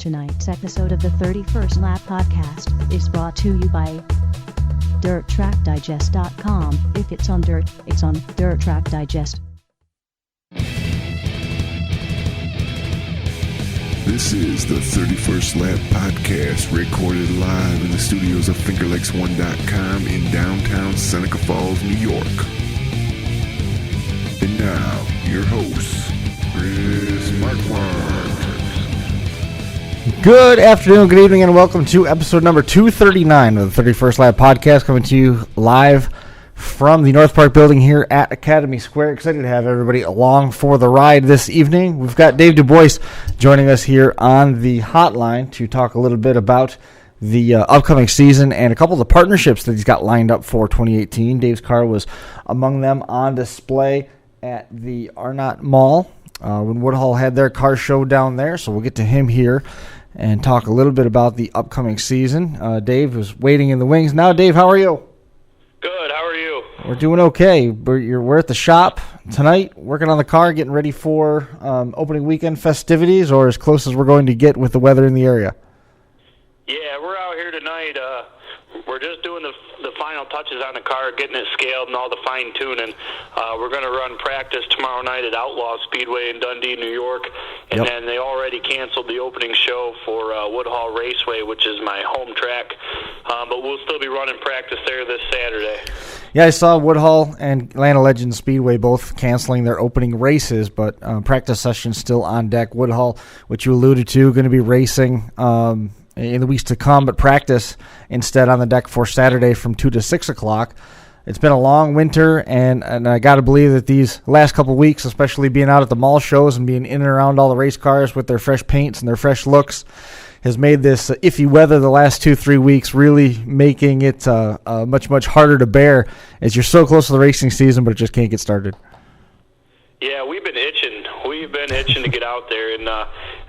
Tonight's episode of the 31st Lap Podcast is brought to you by DirtTrackDigest.com. If it's on dirt, it's on Dirt Track Digest. This is the 31st Lap Podcast, recorded live in the studios of FingerLakes1.com in downtown Seneca Falls, New York. And now, your hosts, Chris Marquardt. Good afternoon, good evening, and welcome to episode number 239 of the 31st Lap Podcast, coming to you live from the North Park building here at Academy Square. Excited to have everybody along for the ride this evening. We've got Dave DuBois joining us here on the hotline to talk a little bit about the upcoming season and a couple of the partnerships that he's got lined up for 2018. Dave's car was among them on display at the Arnott Mall when Woodhull had their car show down there, so we'll get to him here and talk a little bit about the upcoming season. Dave is waiting in the wings now. Dave, how are you? Good. How are you? We're doing okay. We're at the shop tonight, working on the car, getting ready for opening weekend festivities, or as close as we're going to get with the weather in the area. Yeah, we're out here tonight. We're just doing the final touches on the car, getting it scaled and all the fine-tuning. We're going to run practice tomorrow night at Outlaw Speedway in Dundee, New York. And then they already canceled the opening show for Woodhull Raceway, which is my home track. But we'll still be running practice there this Saturday. Yeah, I saw Woodhull and Atlanta Legends Speedway both canceling their opening races, but practice sessions still on deck. Woodhull, which you alluded to, going to be racing in the weeks to come, but practice instead on the deck for Saturday from 2 to 6 o'clock. It's been a long winter, and I got to believe that these last couple weeks, especially being out at the mall shows and being in and around all the race cars with their fresh paints and their fresh looks, has made this iffy weather the last 2-3 weeks really making it much, much harder to bear as you're so close to the racing season, but it just can't get started. Yeah, we've been itching. To get out there, and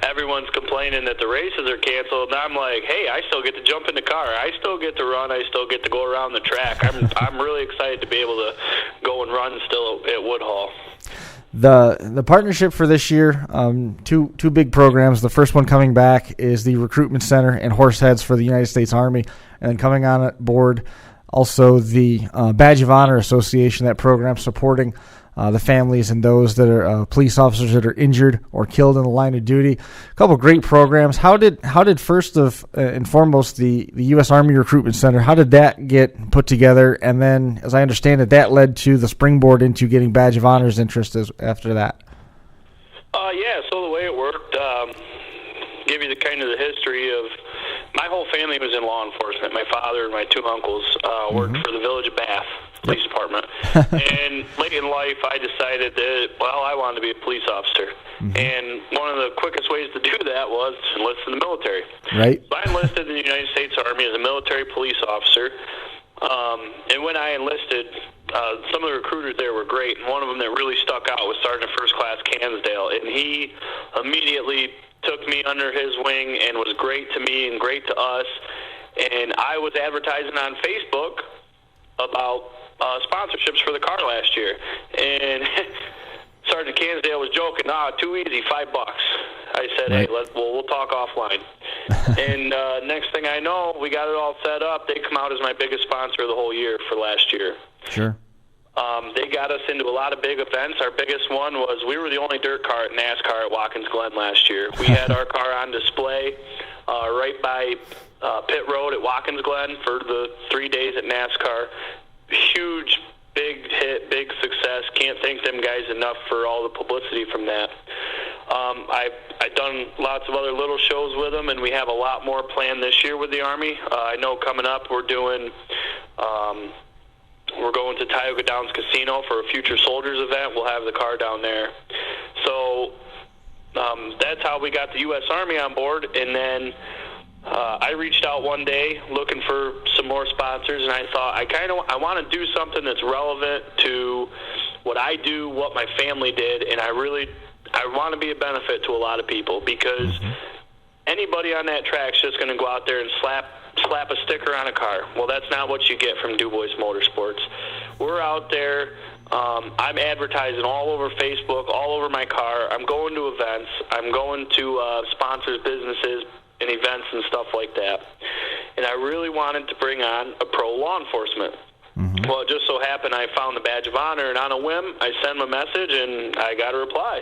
everyone's complaining that the races are canceled. And I'm like, hey, I still get to jump in the car. I still get to run. I still get to go around the track. I'm really excited to be able to go and run still at Woodhull. The partnership for this year, two big programs. The first one coming back is the Recruitment Center and Horseheads for the United States Army, and then coming on board also the Badge of Honor Association, that program supporting the families and those that are police officers that are injured or killed in the line of duty. A couple of great programs. How did first and foremost the U.S. Army Recruitment Center, how did that get put together? And then, as I understand it, that led to the springboard into getting Badge of Honor's interest after that. Yeah, so the way it worked, give you the history of my whole family was in law enforcement. My father and my two uncles worked for the Village of Bath Police Department. And late in life, I decided that, I wanted to be a police officer. And one of the quickest ways to do that was to enlist in the military. Right. So I enlisted in the United States Army as a military police officer. And when I enlisted, some of the recruiters there were great. And one of them that really stuck out was Sergeant First Class Cansdale. And he immediately took me under his wing and was great to me and great to us. And I was advertising on Facebook about sponsorships for the car last year. And Sergeant Cansdale was joking, too easy, $5. I said, hey, we'll talk offline. And next thing I know, we got it all set up. They come out as my biggest sponsor of the whole year for last year. Sure. They got us into a lot of big events. Our biggest one was we were the only dirt car at NASCAR at Watkins Glen last year. We had our car on display right by pit road at Watkins Glen for the 3 days at NASCAR. Huge, big hit, big success. Can't thank them guys enough for all the publicity from that. I've done lots of other little shows with them, and we have a lot more planned this year with the Army. I know coming up we're going to Tioga Downs Casino for a Future Soldiers event. We'll have the car down there. So that's how we got the U.S. Army on board, and then I reached out one day looking for some more sponsors, and I thought I want to do something that's relevant to what I do, what my family did, and I want to be a benefit to a lot of people, because anybody on that track is just going to go out there and slap a sticker on a car. Well, that's not what you get from DuBois Motorsports. We're out there. I'm advertising all over Facebook, all over my car. I'm going to events. I'm going to sponsors' businesses, and events and stuff like that. And I really wanted to bring on a pro law enforcement. Mm-hmm. Well, it just so happened I found the Badge of Honor, and on a whim, I sent them a message, and I got a reply.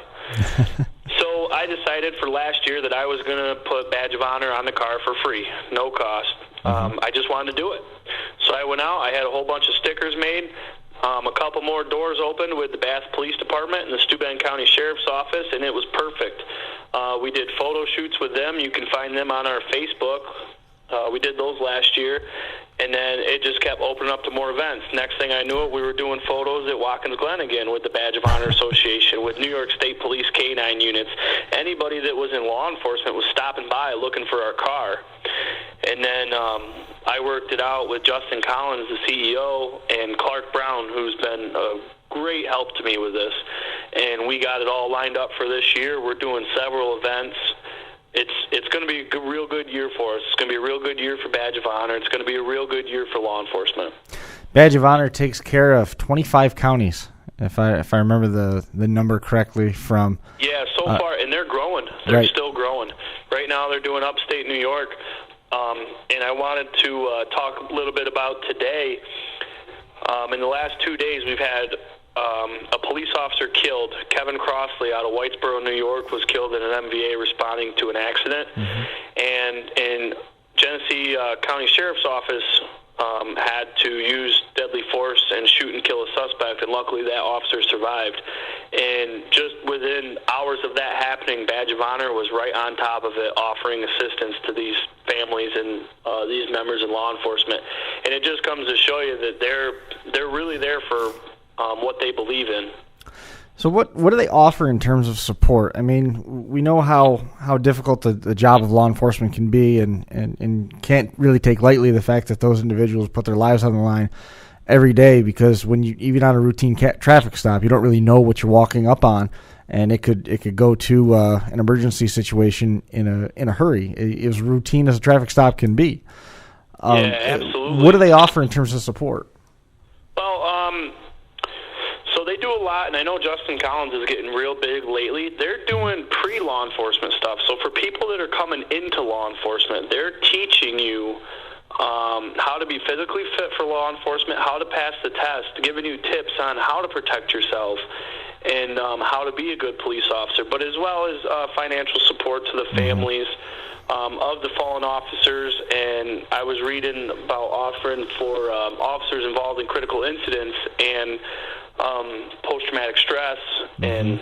So I decided for last year that I was going to put Badge of Honor on the car for free, no cost. I just wanted to do it. So I went out. I had a whole bunch of stickers made. A couple more doors opened with the Bath Police Department and the Steuben County Sheriff's Office, and it was perfect. We did photo shoots with them. You can find them on our Facebook. We did those last year, and then it just kept opening up to more events. Next thing I knew it, we were doing photos at Watkins Glen again with the Badge of Honor Association, with New York State Police K-9 units. Anybody that was in law enforcement was stopping by looking for our car. And then I worked it out with Justin Collins, the CEO, and Clark Brown, who's been a great help to me with this. And we got it all lined up for this year. We're doing several events. It's going to be a real good year for us. It's going to be a real good year for Badge of Honor. It's going to be a real good year for law enforcement. Badge of Honor takes care of 25 counties, if I remember the number correctly from. Yeah, so far, and they're growing. They're still growing. Right now, they're doing upstate New York, and I wanted to talk a little bit about today. In the last 2 days, we've had a police officer killed. Kevin Crossley out of Whitesboro, New York, was killed in an MVA responding to an accident. Mm-hmm. And in Genesee County Sheriff's Office had to use deadly force and shoot and kill a suspect, and luckily that officer survived. And just within hours of that happening, Badge of Honor was right on top of it, offering assistance to these families and these members in law enforcement. And it just comes to show you that they're really there for what they believe in. So what do they offer in terms of support? I mean, we know how difficult the job of law enforcement can be, and can't really take lightly the fact that those individuals put their lives on the line every day, because when you, even on a routine traffic stop, you don't really know what you're walking up on, and it could go to an emergency situation in a hurry. As routine as a traffic stop can be. Yeah, absolutely. What do they offer in terms of support? Well, so they do a lot, and I know Justin Collins is getting real big lately. They're doing pre-law enforcement stuff. So for people that are coming into law enforcement, they're teaching you how to be physically fit for law enforcement, how to pass the test, giving you tips on how to protect yourself, and how to be a good police officer, but as well as financial support to the families of the fallen officers. And I was reading about offering for officers involved in critical incidents and post-traumatic stress and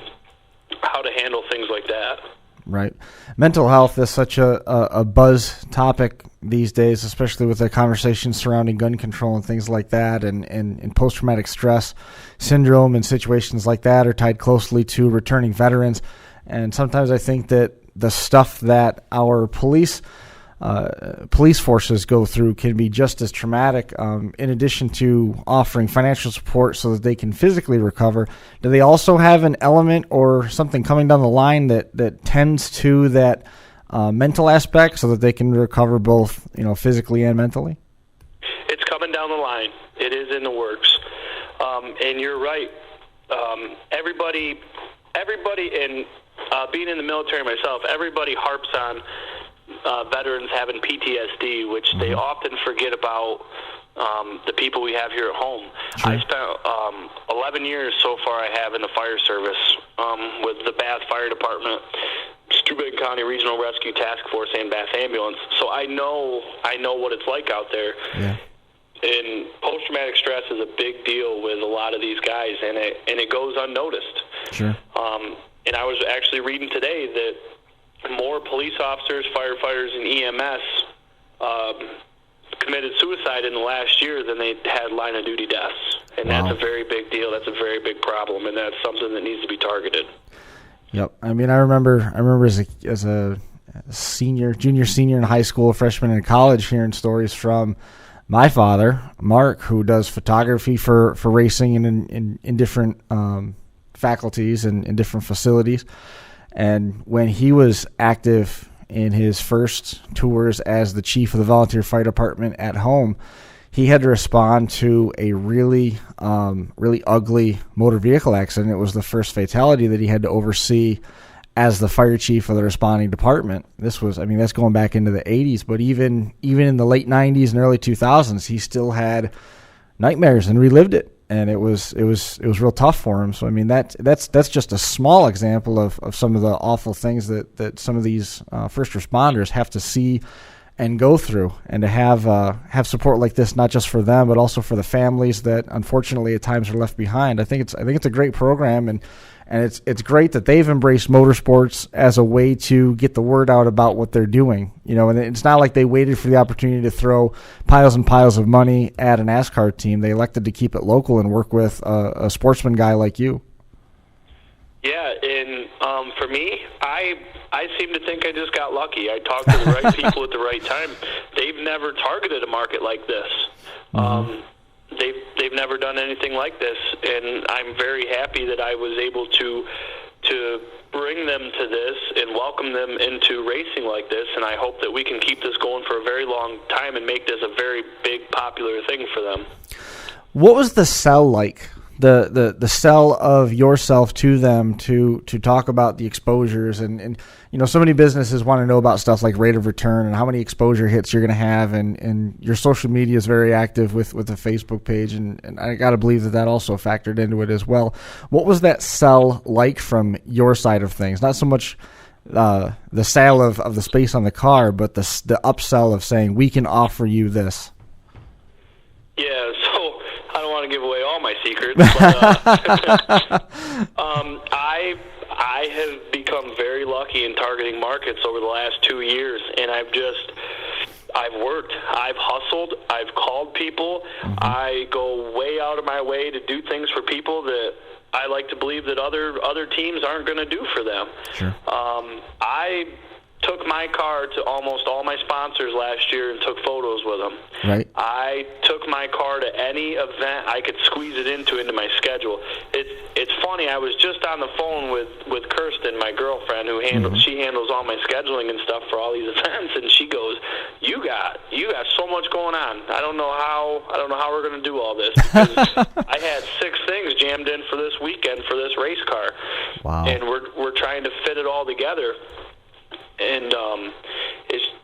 how to handle things like that. Right. Mental health is such a buzz topic these days, especially with the conversations surrounding gun control and things like that, and post-traumatic stress syndrome and situations like that are tied closely to returning veterans. And sometimes I think that the stuff that our police forces go through can be just as traumatic. In addition to offering financial support so that they can physically recover, do they also have an element or something coming down the line that tends to that mental aspect so that they can recover both, physically and mentally? It's coming down the line. It is in the works. And you're right. Everybody, and being in the military myself, everybody harps on veterans having PTSD, which they often forget about the people we have here at home. Sure. I spent 11 years so far I have in the fire service with the Bath Fire Department, Steuben County Regional Rescue Task Force, and Bath Ambulance. So I know what it's like out there. Yeah. And post-traumatic stress is a big deal with a lot of these guys, and it goes unnoticed. Sure. And I was actually reading today that more police officers, firefighters, and EMS committed suicide in the last year than they had line-of-duty deaths. And That's a very big deal. That's a very big problem, and that's something that needs to be targeted. Yep. I mean, I remember as a junior, senior in high school, freshman in college, hearing stories from my father, Mark, who does photography for racing and in different faculties and in different facilities. And when he was active in his first tours as the chief of the volunteer fire department at home, he had to respond to a really ugly motor vehicle accident. It was the first fatality that he had to oversee as the fire chief of the responding department. This was, I mean, that's going back into the 80s, but even in the late 90s and early 2000s, he still had nightmares and relived it. And it was real tough for him. So I mean that's just a small example of some of the awful things that some of these first responders have to see and go through, and to have support like this, not just for them but also for the families that unfortunately at times are left behind. I think it's a great program, and it's great that they've embraced motorsports as a way to get the word out about what they're doing. You know, and it's not like they waited for the opportunity to throw piles and piles of money at an NASCAR team. They elected to keep it local and work with a sportsman guy like you. Yeah, and for me, I seem to think I just got lucky. I talked to the right people at the right time. They've never targeted a market like this. Mm-hmm. They've never done anything like this, and I'm very happy that I was able to bring them to this and welcome them into racing like this, and I hope that we can keep this going for a very long time and make this a very big, popular thing for them. What was the sell like? The sell of yourself to them to talk about the exposures, and you know, so many businesses want to know about stuff like rate of return and how many exposure hits you're going to have, and your social media is very active with the Facebook page, and I got to believe that also factored into it as well. What was that sell like from your side of things? Not so much the sale of the space on the car, but the upsell of saying we can offer you this. Yeah, so I don't want to give away all my secrets, but I have become very lucky in targeting markets over the last 2 years, and I've worked, I've hustled, I've called people, Mm-hmm. I go way out of my way to do things for people that I like to believe that other teams aren't going to do for them. Sure. I took my car to almost all my sponsors last year and took photos with them. Right. I took my car to any event I could squeeze it into my schedule. It's funny, I was just on the phone with Kirsten, my girlfriend, who she handles all my scheduling and stuff for all these events, and she goes, you got so much going on. I don't know how we're going to do all this, because I had 6 things jammed in for this weekend for this race car. Wow. And we're trying to fit it all together. And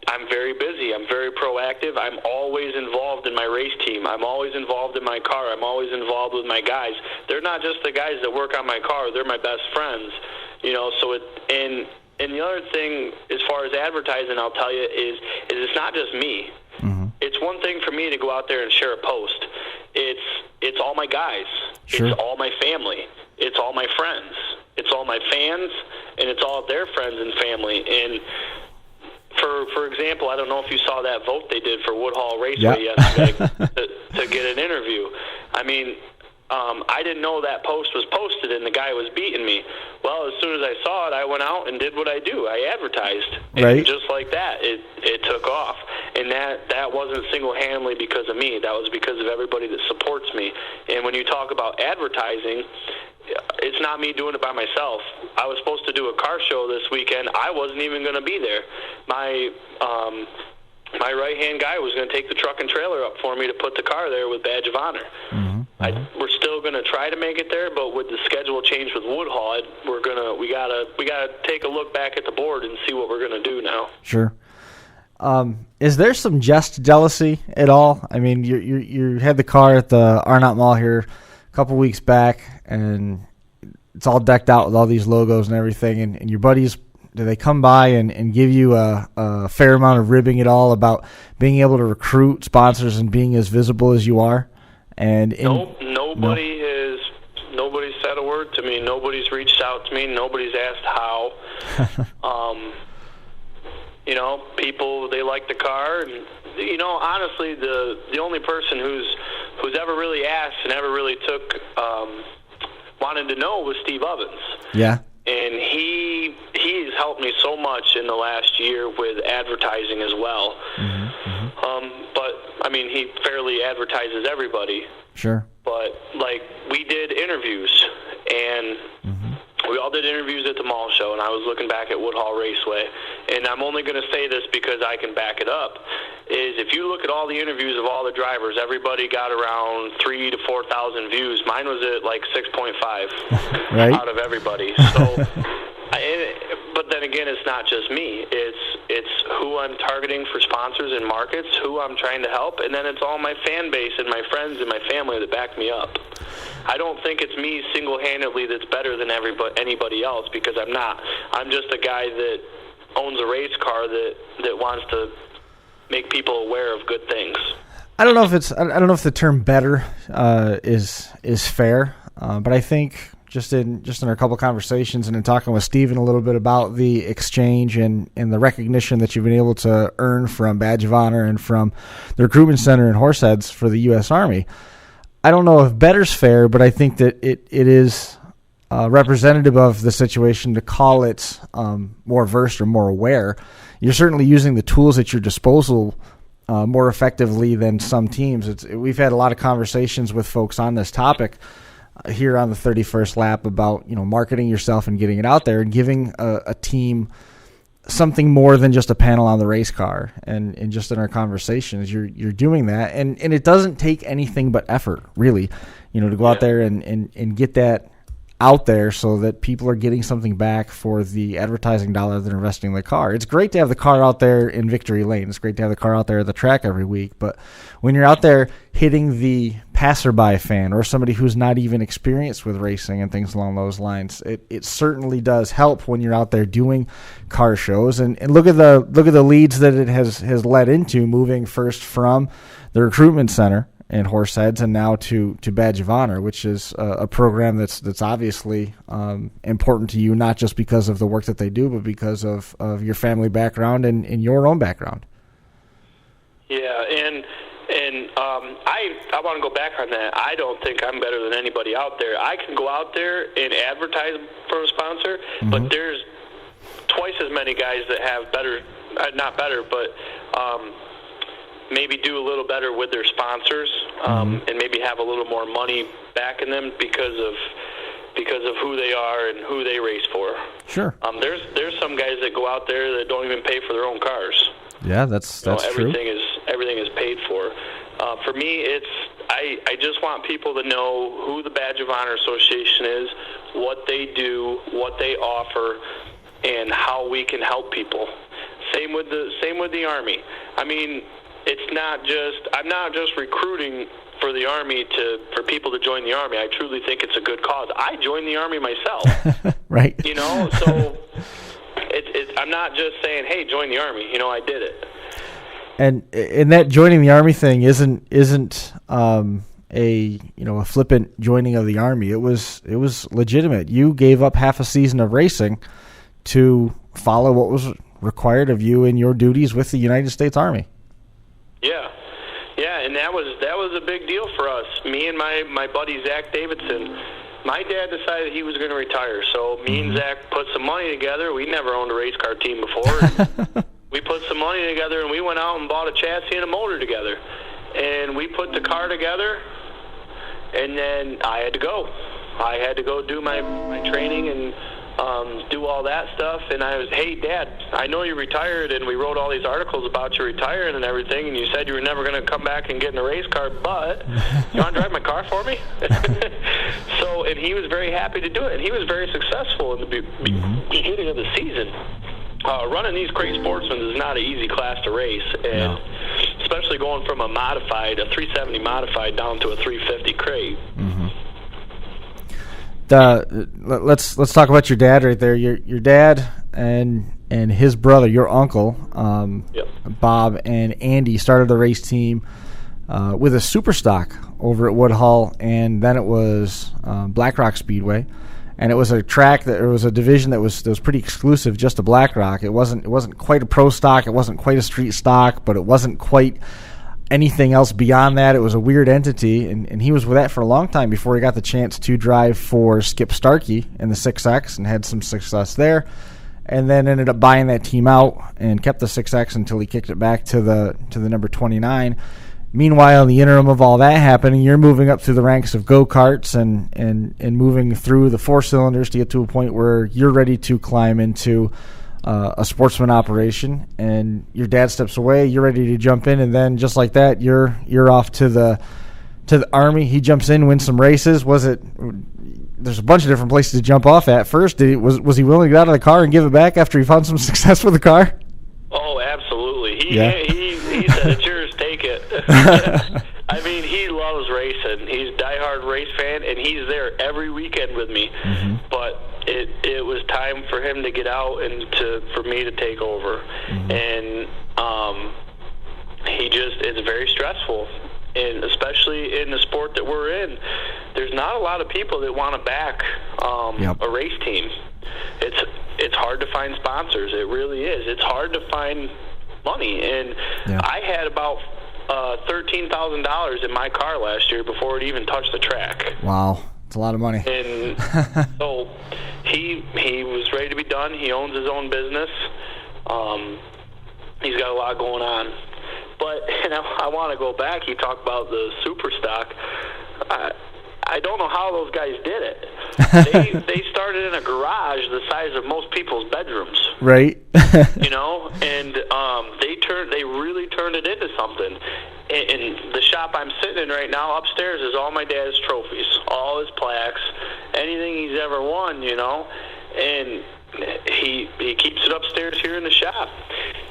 I'm very busy. I'm very proactive. I'm always involved in my race team. I'm always involved in my car. I'm always involved with my guys. They're not just the guys that work on my car. They're my best friends. You know, so and the other thing, as far as advertising, I'll tell you, is it's not just me. Mm-hmm. It's one thing for me to go out there and share a post. It's all my guys. Sure. It's all my family. It's all my friends. It's all my fans, and it's all of their friends and family. And for example, I don't know if you saw that vote they did for Woodhall Raceway yesterday to get an interview. I mean, I didn't know that post was posted and the guy was beating me. Well, as soon as I saw it, I went out and did what I do. I advertised. Right. And just like that, it took off. And that wasn't single-handedly because of me. That was because of everybody that supports me. And when you talk about advertising, it's not me doing it by myself. I was supposed to do a car show this weekend. I wasn't even going to be there. My right-hand guy was going to take the truck and trailer up for me to put the car there with badge of honor. Mm-hmm. We're still going to try to make it there, but with the schedule change with Woodhall, we gotta take a look back at the board and see what we're going to do now. Sure. Is there some just jealousy at all? I mean, you had the car at the Arnott Mall here a couple weeks back, and it's all decked out with all these logos and everything, and your buddies, do they come by and give you a fair amount of ribbing at all about being able to recruit sponsors and being as visible as you are? And nobody said a word to me. Nobody's reached out to me. Nobody's asked how. You know, people, they like the car, and you know, honestly, the only person who's ever really asked and ever really took wanted to know was Steve Ovens. Yeah. And he's helped me so much in the last year with advertising as well. Mm-hmm. But I mean, he fairly advertises everybody. Sure. But like, we did interviews, and we all did interviews at the mall show, and I was looking back at Woodhall Raceway, and I'm only going to say this because I can back it up, is if you look at all the interviews of all the drivers, everybody got around 3,000 to 4,000 views. Mine was at like 6.5 right. out of everybody. So not just me. It's who I'm targeting for sponsors and markets, who I'm trying to help, and then it's all my fan base and my friends and my family that back me up. I don't think it's me single-handedly that's better than anybody else, because I'm not. I'm just a guy that owns a race car that wants to make people aware of good things. I don't know if the term "better" is fair, but I think just in our couple conversations and in talking with Steven a little bit about the exchange and the recognition that you've been able to earn from Badge of Honor and from the Recruitment Center and Horseheads for the U.S. Army, I don't know if better's fair, but I think that it is representative of the situation to call it more versed or more aware. You're certainly using the tools at your disposal more effectively than some teams. We've had a lot of conversations with folks on this topic here on the 31st lap about, marketing yourself and getting it out there and giving a team something more than just a panel on the race car. And just in our conversations, you're doing that. And it doesn't take anything but effort, really, to go out there and get that out there so that people are getting something back for the advertising dollar they're investing in the car. It's great to have the car out there in victory lane. It's great to have the car out there at the track every week. But when you're out there hitting the passerby fan or somebody who's not even experienced with racing and things along those lines, it certainly does help when you're out there doing car shows. And look at the leads that it has led into, moving first from the Recruitment Center and Horseheads, and now to Badge of Honor, which is a program that's obviously important to you, not just because of the work that they do, but because of your family background and your own background. Yeah, and I want to go back on that. I don't think I'm better than anybody out there. I can go out there and advertise for a sponsor, but there's twice as many guys that have better, not better, but maybe do a little better with their sponsors, and maybe have a little more money backing them because of who they are and who they race for. Sure. There's some guys that go out there that don't even pay for their own cars. Yeah, that's everything true. Everything is paid for. For me, I just want people to know who the Badge of Honor Association is, what they do, what they offer, and how we can help people. Same with the Army. I mean, I'm not just recruiting for the Army for people to join the Army. I truly think it's a good cause. I joined the Army myself. Right. So I'm not just saying, hey, join the Army. I did it. And that joining the Army thing isn't a flippant joining of the Army. It was legitimate. You gave up half a season of racing to follow what was required of you in your duties with the United States Army. Yeah, and that was a big deal for us. Me and my buddy Zach Davidson. My dad decided he was going to retire, so me and Zach put some money together. We never owned a race car team before. We put some money together, and we went out and bought a chassis and a motor together. And we put the car together, and then I had to go. I had to go do my training and do all that stuff. And I was, hey, Dad, I know you retired, and we wrote all these articles about you retiring and everything, and you said you were never going to come back and get in a race car, but you want to drive my car for me? And he was very happy to do it, and he was very successful in the beginning of the season. Running these crate sportsmen is not an easy class to race, and especially going from a 370 modified down to a 350 crate. Let's talk about your dad right there. Your dad and his brother, your uncle, Bob and Andy, started the race team with a super stock over at Woodhull, and then it was Black Rock Speedway. And it was a track it was a division that was pretty exclusive just to Black Rock. It wasn't quite a pro stock, it wasn't quite a street stock, but it wasn't quite anything else beyond that. It was a weird entity, and he was with that for a long time before he got the chance to drive for Skip Starkey in the 6X and had some success there, and then ended up buying that team out and kept the 6X until he kicked it back to the number 29. Meanwhile, in the interim of all that happening, you're moving up through the ranks of go-karts and moving through the four cylinders to get to a point where you're ready to climb into a sportsman operation. And your dad steps away, you're ready to jump in, and then just like that, you're off to the Army. He jumps in, wins some races. Was it there's a bunch of different places to jump off at. First, was he willing to get out of the car and give it back after he found some success with the car? Oh, absolutely. He said, "It's yours, take it." I mean, he loves racing. He's a diehard race fan, and he's there every weekend with me. Mm-hmm. But it was time for him to get out and for me to take over. Mm-hmm. And it's very stressful. And especially in the sport that we're in, there's not a lot of people that want to back a race team. It's hard to find sponsors. It really is. It's hard to find money. And I had about $13,000 in my car last year before it even touched the track. Wow, it's a lot of money. And so he was ready to be done. He owns his own business. He's got a lot going on. But I want to go back. You talk about the super stock. I don't know how those guys did it. They started in a garage the size of most people's bedrooms. Right. And they really turned it into something. In the shop I'm sitting in right now, upstairs is all my dad's trophies, all his plaques, anything he's ever won, and he keeps it upstairs here in the shop.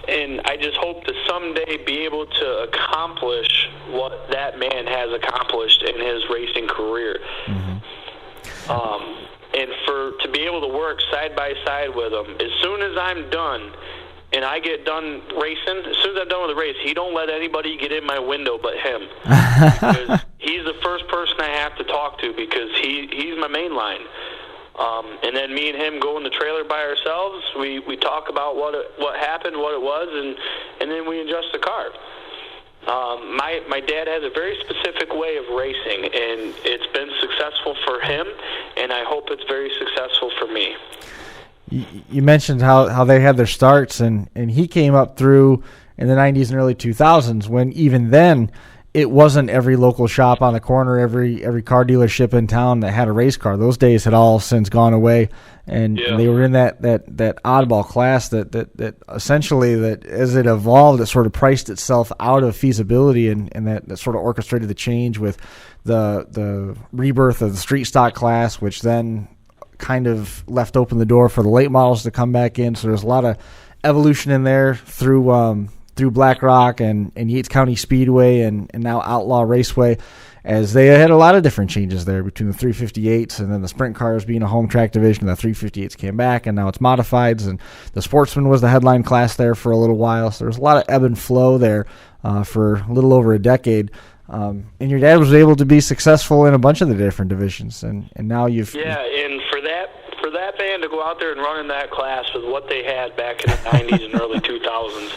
And I just hope to someday be able to accomplish what that man has accomplished in his racing career. Mm-hmm. And to be able to work side by side with him, as soon as I'm done and I get done racing, as soon as I'm done with the race, he don't let anybody get in my window but him. Because he's the first person I have to talk to, because he's my main line. And then me and him go in the trailer by ourselves. We talk about what happened, what it was, and then we adjust the car. My dad has a very specific way of racing, and it's been successful for him, and I hope it's very successful for me. You mentioned how they had their starts, and he came up through in the 90s and early 2000s, when even then it wasn't every local shop on the corner, every car dealership in town that had a race car. Those days had all since gone away, and they were in that oddball class that essentially, that as it evolved, it sort of priced itself out of feasibility, and that sort of orchestrated the change with the rebirth of the street stock class, which then kind of left open the door for the late models to come back in. So there's a lot of evolution in there through Black Rock and Yates County Speedway and now Outlaw Raceway, as they had a lot of different changes there between the 358s and then the sprint cars being a home track division. The 358s came back, and now it's modifieds, and the Sportsman was the headline class there for a little while. So there's a lot of ebb and flow there for a little over a decade. And your dad was able to be successful in a bunch of the different divisions, and now you've... Yeah, and for that band to go out there and run in that class with what they had back in the 90s and early 2000s,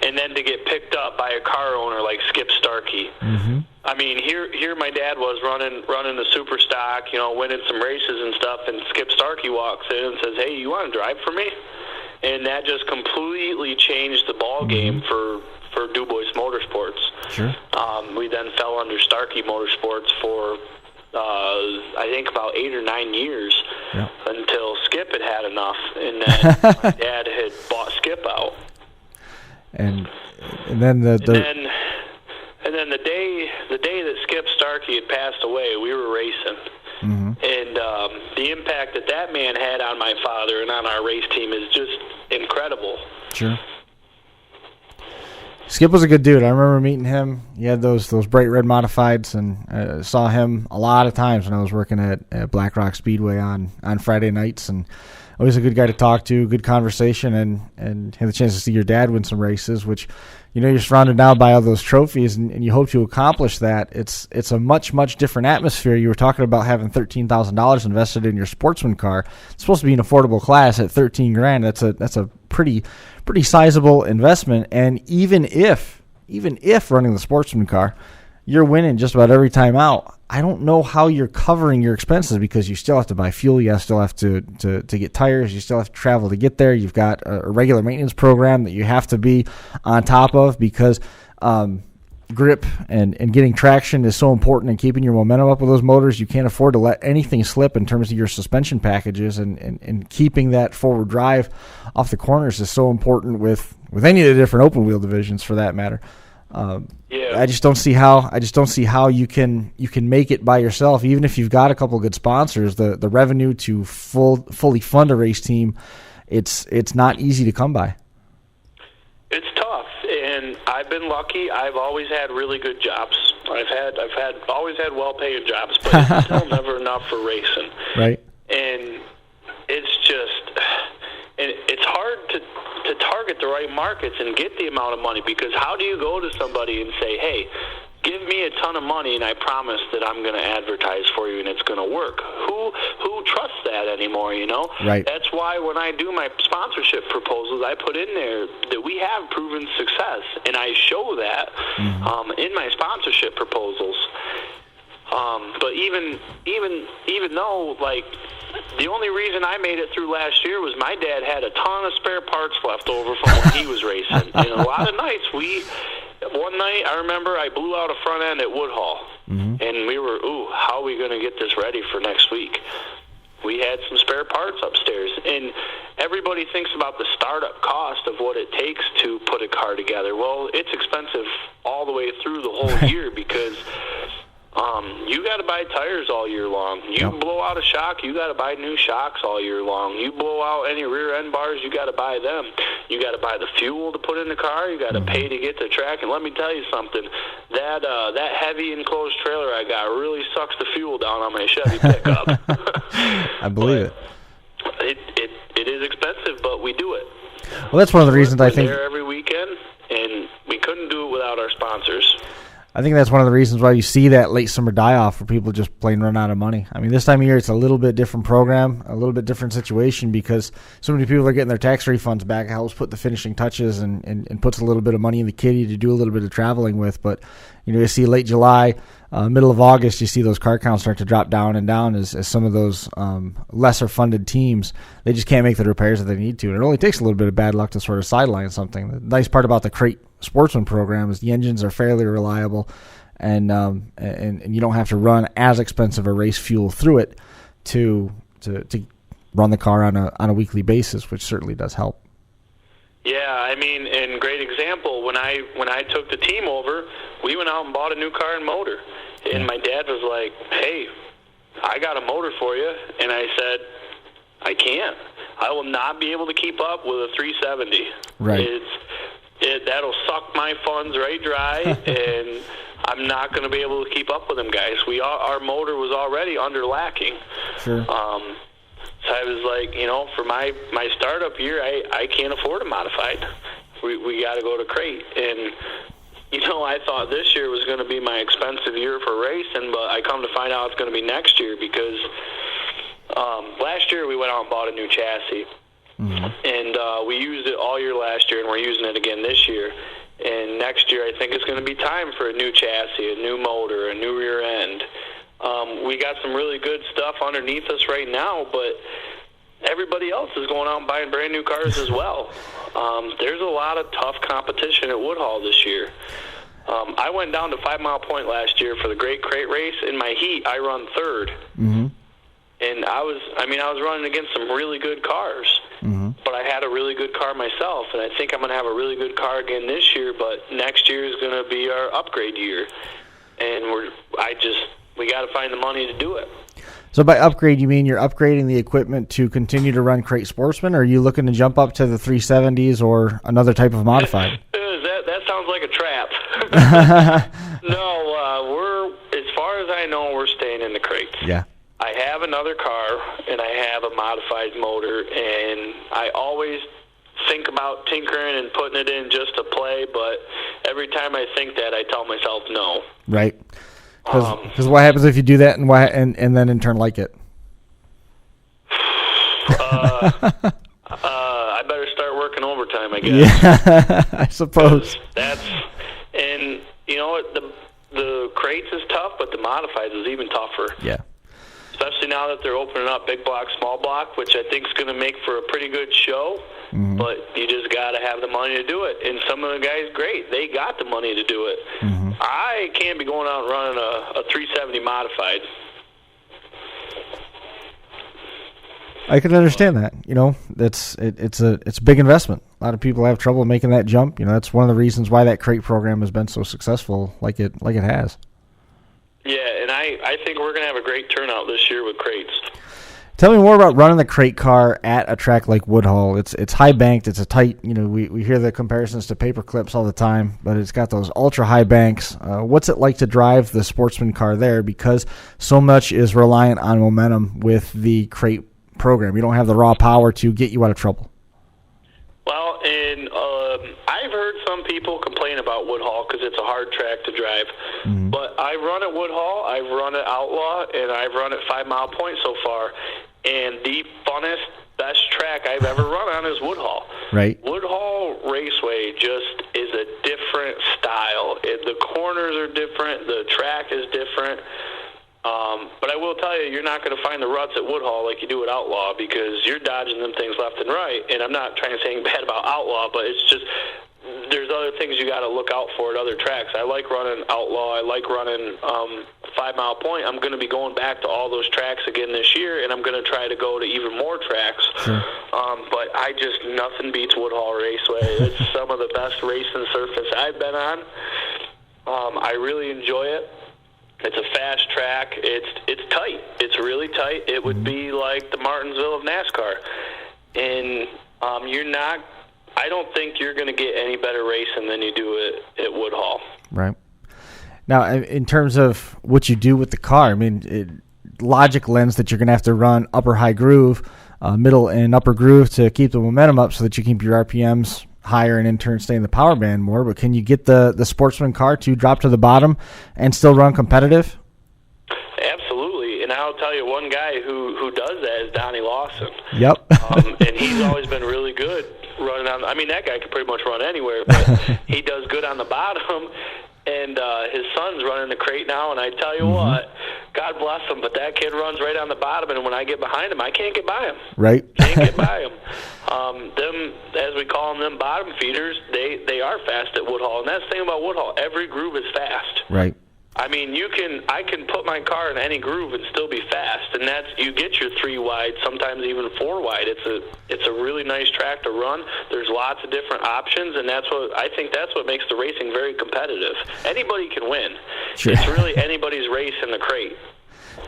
and then to get picked up by a car owner like Skip Starkey. Mm-hmm. I mean, here my dad was running the super stock, winning some races and stuff, and Skip Starkey walks in and says, "Hey, you want to drive for me?" And that just completely changed the ball game for DuBois Motorsports. Sure. We then fell under Starkey Motorsports for I think about 8 or 9 years, until Skip had enough, and then my dad had bought Skip out. And then the day that Skip Starkey had passed away, we were racing. Mm-hmm. And the impact that man had on my father and on our race team is just incredible. Sure. Skip was a good dude. I remember meeting him. He had those bright red modifieds, and saw him a lot of times when I was working at Black Rock Speedway on Friday nights, and always a good guy to talk to, good conversation, and had the chance to see your dad win some races, which, you're surrounded now by all those trophies, and you hope to accomplish that. It's a much, much different atmosphere. You were talking about having $13,000 invested in your Sportsman car. It's supposed to be an affordable class at $13,000. That's a pretty sizable investment. And even if running the Sportsman car, you're winning just about every time out, I don't know how you're covering your expenses, because you still have to buy fuel, you still have to get tires, you still have to travel to get there. You've got a regular maintenance program that you have to be on top of, because grip and getting traction is so important, and keeping your momentum up with those motors. You can't afford to let anything slip in terms of your suspension packages, and keeping that forward drive off the corners is so important with any of the different open wheel divisions, for that matter. I just don't see how you can make it by yourself, even if you've got a couple good sponsors. The revenue to fully fund a race team, it's not easy to come by. It's tough, and I've been lucky. I've always had really good jobs. I've always had well-paid jobs, but it's still never enough for racing. Right. And it's hard to target the right markets and get the amount of money, because how do you go to somebody and say, hey, give me a ton of money and I promise that I'm going to advertise for you and it's going to work? Who trusts that anymore, you know? Right. That's why when I do my sponsorship proposals, I put in there that we have proven success, and I show that in my sponsorship proposals. But even though, like, the only reason I made it through last year was my dad had a ton of spare parts left over from when he was racing. And a lot of nights one night I remember I blew out a front end at Woodhall, and we were, how are we going to get this ready for next week? We had some spare parts upstairs, and everybody thinks about the startup cost of what it takes to put a car together. Well, it's expensive all the way through the whole year, because you got to buy tires all year long. You blow out a shock, you got to buy new shocks all year long. You blow out any rear end bars, you got to buy them. You got to buy the fuel to put in the car. You got to pay to get to track. And let me tell you something, that heavy enclosed trailer I got really sucks the fuel down on my Chevy pickup. I believe it is expensive, but we do it. Well, that's one of the reasons I think we're there every weekend, and we couldn't do it without our sponsors. I think that's one of the reasons why you see that late summer die-off, where people just plain run out of money. I mean, this time of year, it's a little bit different program, a little bit different situation, because so many people are getting their tax refunds back. It helps put the finishing touches and puts a little bit of money in the kitty to do a little bit of traveling with. But, you see late July, middle of August, you see those car counts start to drop down and down as some of those lesser-funded teams, they just can't make the repairs that they need to. And it only takes a little bit of bad luck to sort of sideline something. The nice part about the crate Sportsman program is the engines are fairly reliable, and you don't have to run as expensive a race fuel through it to run the car on a weekly basis, which certainly does help. Yeah, I mean, and great example, when I took the team over, we went out and bought a new car and motor. And my dad was like, hey, I got a motor for you. And I said, I can't. I will not be able to keep up with a 370. Right. That'll suck my funds right dry, and I'm not going to be able to keep up with them guys. Our motor was already under lacking. Sure. So I was like, for my startup year, I can't afford a modified. We got to go to crate. And, I thought this year was going to be my expensive year for racing, but I come to find out it's going to be next year, because last year we went out and bought a new chassis. And we used it all year last year, and we're using it again this year. And next year I think it's going to be time for a new chassis, a new motor, a new rear end. We got some really good stuff underneath us right now, but everybody else is going out and buying brand new cars as well. There's a lot of tough competition at Woodhall this year. I went down to 5 Mile Point last year for the Great Crate Race. In my heat, I run third. And I was running against some really good cars. But I had a really good car myself, and I think I'm going to have a really good car again this year, but next year is going to be our upgrade year. And we got to find the money to do it. So by upgrade, you mean you're upgrading the equipment to continue to run Crate Sportsman, or are you looking to jump up to the 370s or another type of modified? That sounds like a trap. No, as far as I know, we're staying in the crates. Yeah. I have another car, and I have a modified motor, and I always think about tinkering and putting it in just to play, but every time I think that, I tell myself no. Right. Because what happens if you do that and then in turn like it? I better start working overtime, I guess. Yeah, I suppose. And you know what, the crates is tough, but the modifieds is even tougher. Yeah. Especially now that they're opening up big block, small block, which I think is going to make for a pretty good show. But you just got to have the money to do it. And some of the guys, great, they got the money to do it. I can't be going out and running a 370 modified. I can understand that. It's a big investment. A lot of people have trouble making that jump. That's one of the reasons why that crate program has been so successful, like it has. Yeah, and I think we're going to have a great turnout this year with crates. Tell me more about running the crate car at a track like Woodhull. It's high banked. It's a tight. We hear the comparisons to paper clips all the time, but it's got those ultra high banks. What's it like to drive the sportsman car there? Because so much is reliant on momentum with the crate program. You don't have the raw power to get you out of trouble. Well, and I've heard some people complain about Woodhull because it's a hard track to drive. Mm-hmm. But I've run at Woodhull, I've run at Outlaw, and I've run at 5 Mile Point so far. And the funnest, best track I've ever run on is Woodhull. Right. Woodhull Raceway just is a different style. The corners are different. The track is different. But I will tell you, you're not going to find the ruts at Woodhull like you do at Outlaw because you're dodging them things left and right. And I'm not trying to say anything bad about Outlaw, but it's just there's other things you got to look out for at other tracks. I like running Outlaw. I like running 5 Mile Point. I'm going to be going back to all those tracks again this year, and I'm going to try to go to even more tracks. Sure. But nothing beats Woodhull Raceway. It's some of the best racing surface I've been on. I really enjoy it. It's a fast track. It's tight. It's really tight. It would be like the Martinsville of NASCAR. And I don't think you're going to get any better racing than you do at Woodhull. Right. Now, in terms of what you do with the car, logic lends that you're going to have to run upper high groove, middle and upper groove to keep the momentum up so that you keep your RPMs higher and in turn stay in the power band more. But can you get the sportsman car to drop to the bottom and still run competitive? Absolutely. And I'll tell you, one guy who does that is Donnie Lawson. Yep. And he's always been really good running on. That guy can pretty much run anywhere, but he does good on the bottom. And his son's running the crate now, and I tell you what, God bless him, but that kid runs right on the bottom, and when I get behind him, I can't get by him. Right. Can't get by him. Them, as we call them bottom feeders, they are fast at Woodhull, and that's the thing about Woodhull. Every groove is fast. Right. I can put my car in any groove and still be fast, and you get your 3 wide, sometimes even 4 wide. It's a really nice track to run. There's lots of different options, and that's what makes the racing very competitive. Anybody can win. Sure. It's really anybody's race in the crate.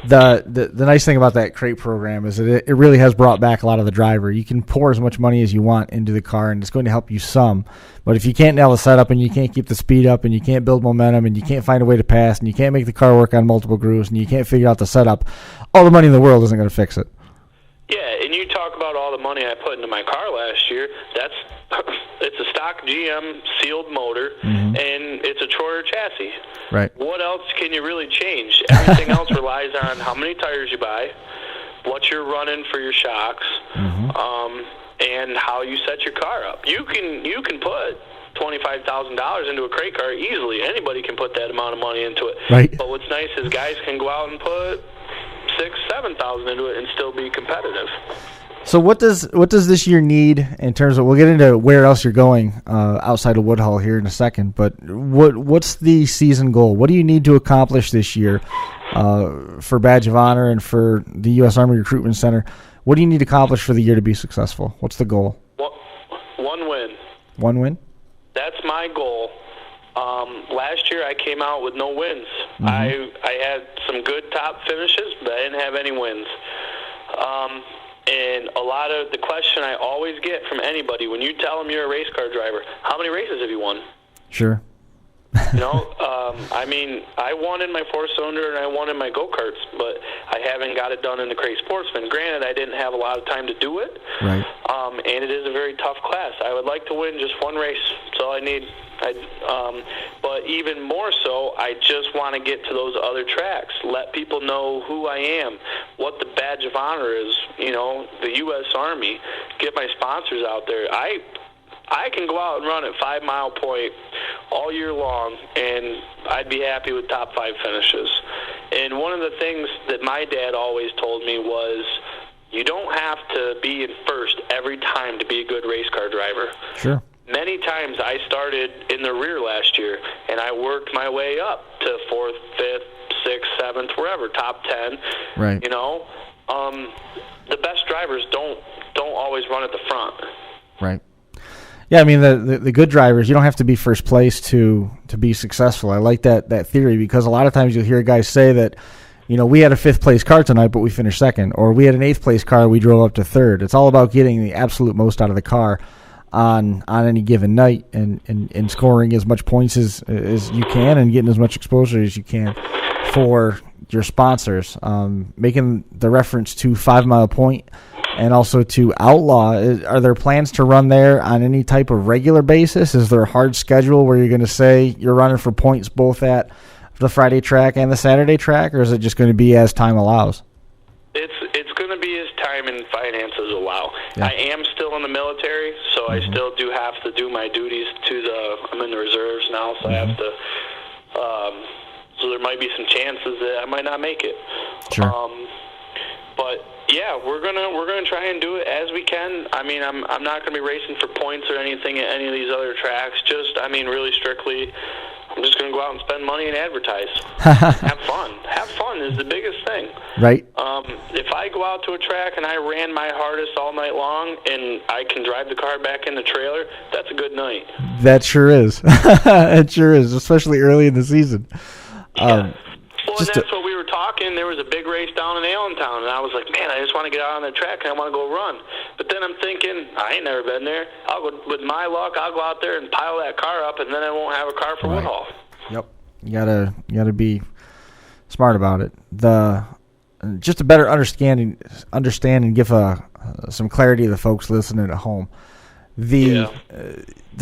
The nice thing about that crate program is that it really has brought back a lot of the driver. You can pour as much money as you want into the car, and it's going to help you some. But if you can't nail the setup and you can't keep the speed up and you can't build momentum and you can't find a way to pass and you can't make the car work on multiple grooves and you can't figure out the setup, all the money in the world isn't going to fix it. Yeah, and you talk about all the money I put into my car last year. It's a stock GM sealed motor, and it's a Troyer chassis. Right. What else can you really change? Everything else relies on how many tires you buy, what you're running for your shocks, and how you set your car up. You can put $25,000 into a crate car easily. Anybody can put that amount of money into it. Right. But what's nice is guys can go out and put $6,000-$7,000 into it and still be competitive. So what does this year need in terms of? We'll get into where else you're going outside of Woodhull here in a second. But what's the season goal? What do you need to accomplish this year for Badge of Honor and for the U.S. Army Recruitment Center? What do you need to accomplish for the year to be successful? What's the goal? One win. One win? That's my goal. Last year I came out with no wins. I had some good top finishes, but I didn't have any wins. And a lot of the question I always get from anybody when you tell them you're a race car driver, how many races have you won? Sure. I won in my 4-cylinder and I won in my go-karts, but I haven't got it done in the Crate Sportsman. Granted, I didn't have a lot of time to do it, right? And it is a very tough class. I would like to win just one race. That's all I need. But even more so, I just want to get to those other tracks, let people know who I am, what the Badge of Honor is, the U.S. Army, get my sponsors out there. I can go out and run at 5 Mile Point all year long, and I'd be happy with top 5 finishes. And one of the things that my dad always told me was, you don't have to be in first every time to be a good race car driver. Sure. Many times I started in the rear last year, and I worked my way up to 4th, 5th, 6th, 7th, wherever, top 10. Right. the best drivers don't always run at the front. Right. Yeah, I mean, the good drivers, you don't have to be first place to be successful. I like that theory, because a lot of times you'll hear guys say that, we had a 5th place car tonight, but we finished 2nd, or we had an 8th place car, we drove up to 3rd. It's all about getting the absolute most out of the car on any given night, and scoring as much points as you can, and getting as much exposure as you can for your sponsors. Making the reference to 5 Mile Point and also to Outlaw, are there plans to run there on any type of regular basis? Is there a hard schedule where you're going to say you're running for points both at the Friday track and the Saturday track, or is it just going to be as time allows? It's going to be as time and finances allow. Yeah. I am still in the military, so I still do have to do my duties I'm in the reserves now, so I have to, so there might be some chances that I might not make it. Sure. But yeah, we're gonna try and do it as we can. I mean, I'm not gonna be racing for points or anything at any of these other tracks. Really strictly, I'm just gonna go out and spend money and advertise. Have fun. Have fun is the biggest thing. Right. If I go out to a track and I ran my hardest all night long and I can drive the car back in the trailer, that's a good night. That sure is. It sure is, especially early in the season. Yeah. Well, and that's what we were talking. There was a big race down in Allentown, and I was like, man, I just want to get out on the track, and I want to go run. But then I'm thinking, I ain't never been there. With my luck, I'll go out there and pile that car up, and then I won't have a car for Woodhall. Yep. You gotta be smart about it. Just to better understand and give some clarity to the folks listening at home. The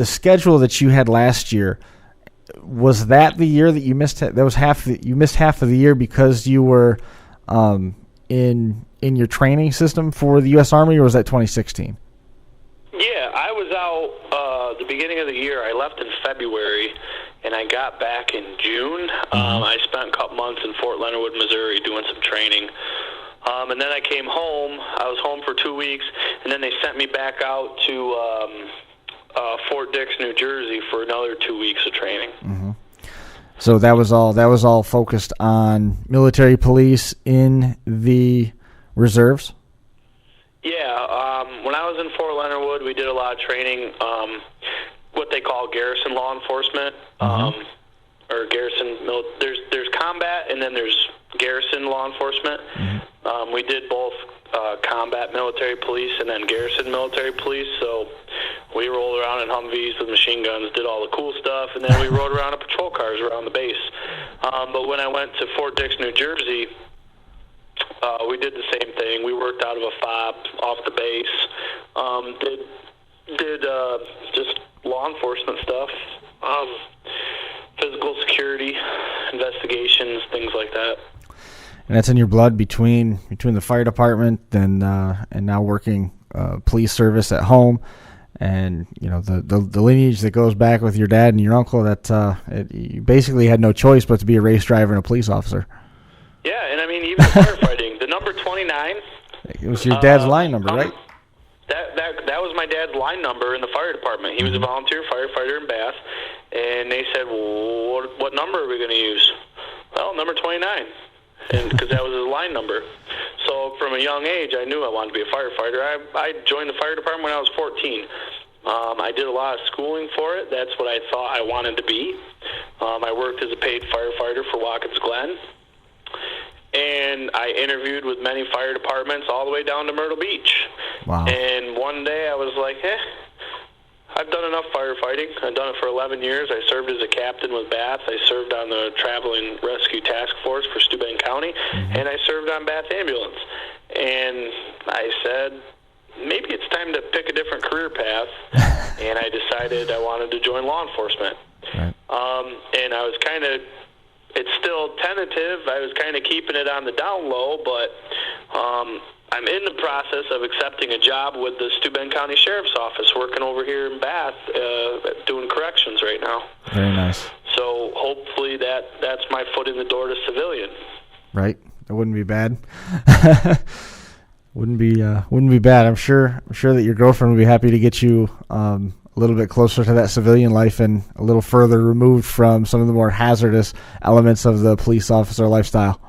schedule that you had last year, was that the year that you missed? That was you missed half of the year because you were in your training system for the U.S. Army, or was that 2016? Yeah, I was out the beginning of the year. I left in February, and I got back in June. I spent a couple months in Fort Leonard Wood, Missouri, doing some training. And then I came home. I was home for 2 weeks, and then they sent me back out to Fort Dix, New Jersey, for another 2 weeks of training. Mm-hmm. So that was all focused on military police in the reserves? Yeah. When I was in Fort Leonard Wood, we did a lot of training, what they call garrison law enforcement, or garrison. There's combat, and then there's garrison law enforcement. Mm-hmm. We did both combat military police and then garrison military police. So we rolled around in Humvees with machine guns, did all the cool stuff, and then we rode around in patrol cars around the base. But when I went to Fort Dix, New Jersey, we did the same thing. We worked out of a fob off the base. Did just law enforcement stuff, physical security, investigations, things like that. And that's in your blood between the fire department and now working police service at home, and the lineage that goes back with your dad and your uncle. That you basically had no choice but to be a race driver and a police officer. Yeah, and I mean even firefighting. The number 29. It was your dad's line number, right? That was my dad's line number in the fire department. He was a volunteer firefighter in Bath, and they said, well, what number are we going to use? Well, number 29. And because that was his line number. So from a young age, I knew I wanted to be a firefighter. I joined the fire department when I was 14. I did a lot of schooling for it. That's what I thought I wanted to be. I worked as a paid firefighter for Watkins Glen. And I interviewed with many fire departments all the way down to Myrtle Beach. Wow. And one day I was like, I've done enough firefighting. I've done it for 11 years. I served as a captain with Bath. I served on the Traveling Rescue Task Force for Steuben County, and I served on Bath Ambulance. And I said, maybe it's time to pick a different career path, and I decided I wanted to join law enforcement. Right. And I was it's still tentative. I was kind of keeping it on the down low, but I'm in the process of accepting a job with the Steuben County Sheriff's Office, working over here in Bath, doing corrections right now. Very nice. So hopefully that's my foot in the door to civilian. Right. That wouldn't be bad. Wouldn't be bad. I'm sure that your girlfriend would be happy to get you a little bit closer to that civilian life and a little further removed from some of the more hazardous elements of the police officer lifestyle.